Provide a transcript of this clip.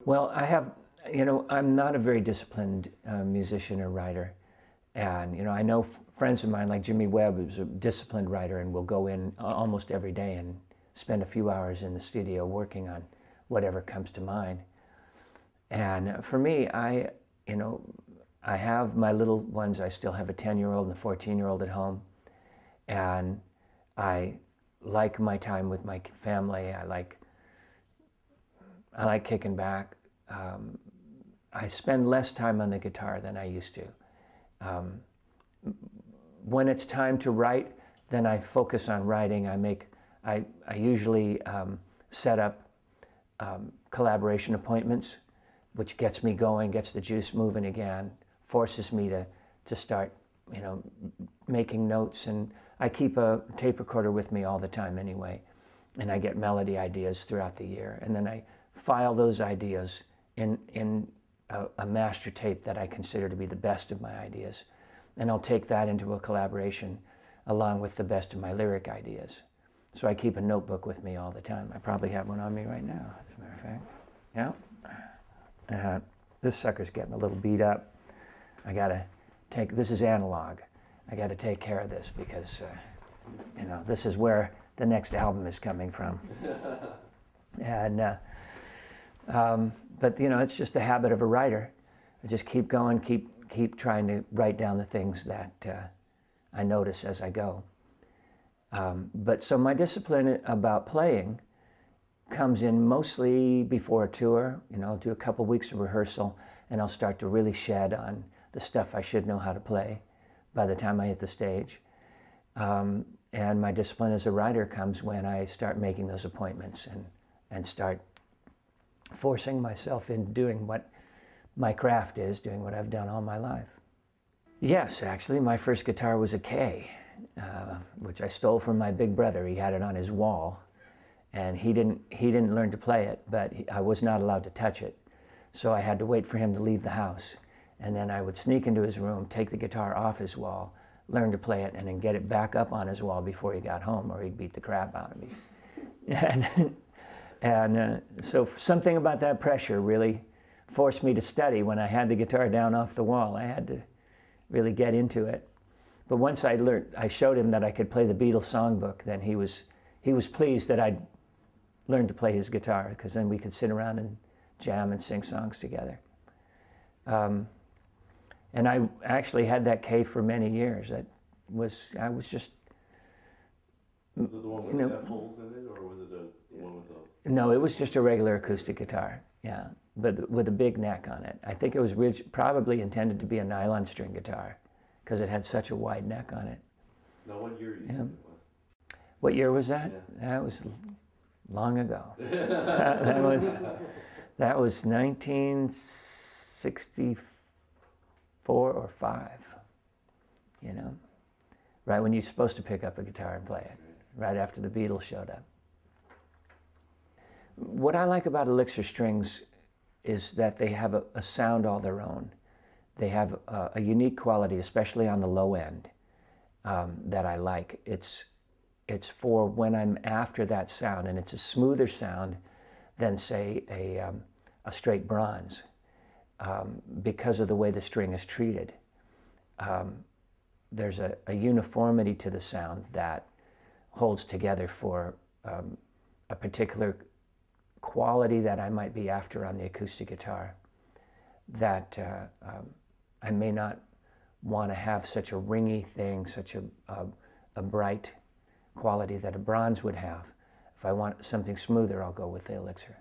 Well, I'm not a very disciplined musician or writer. And, I know friends of mine like Jimmy Webb, who's a disciplined writer and will go in almost every day and spend a few hours in the studio working on whatever comes to mind. And for me, I have my little ones. I still have a 10-year-old and a 14-year-old at home. And I like my time with my family. I like kicking back. I spend less time on the guitar than I used to. When it's time to write, then I focus on writing. I usually set up collaboration appointments, which gets me going, gets the juice moving again, forces me to start, making notes. And I keep a tape recorder with me all the time anyway, and I get melody ideas throughout the year, and then I file those ideas in a master tape that I consider to be the best of my ideas. And I'll take that into a collaboration along with the best of my lyric ideas. So I keep a notebook with me all the time. I probably have one on me right now, as a matter of fact. Yeah. This sucker's getting a little beat up. This is analog. I gotta take care of this because, this is where the next album is coming from. And, but it's just the habit of a writer. I just keep going, keep trying to write down the things that I notice as I go. But so my discipline about playing comes in mostly before a tour. I'll do a couple weeks of rehearsal, and I'll start to really shed on the stuff I should know how to play by the time I hit the stage. And my discipline as a writer comes when I start making those appointments and start forcing myself into doing what my craft is, doing what I've done all my life. Yes, actually, my first guitar was a K, which I stole from my big brother. He had it on his wall, and he didn't learn to play it, but I was not allowed to touch it. So I had to wait for him to leave the house, and then I would sneak into his room, take the guitar off his wall, learn to play it, and then get it back up on his wall before he got home, or he'd beat the crap out of me. And so something about that pressure really forced me to study. When I had the guitar down off the wall, I had to really get into it. But once I showed him that I could play the Beatles songbook, then he was pleased that I'd learned to play his guitar, because then we could sit around and jam and sing songs together. And I actually had that K for many years. I was just... Was it the one with the F holes in it, or was it the one with the... No, it was just a regular acoustic guitar, yeah, but with a big neck on it. I think it was probably intended to be a nylon string guitar, because it had such a wide neck on it. Now, what year yeah. What year was that? Yeah. That was long ago. that was 1964 or 5, right when you're supposed to pick up a guitar and play it, right after the Beatles showed up. What I like about Elixir Strings is that they have a sound all their own. They have a unique quality, especially on the low end, that I like. It's for when I'm after that sound, and it's a smoother sound than, say, a straight bronze, because of the way the string is treated. There's a uniformity to the sound that holds together for a particular quality that I might be after on the acoustic guitar, that I may not want to have such a ringy thing, such a bright quality that a bronze would have. If I want something smoother, I'll go with the Elixir.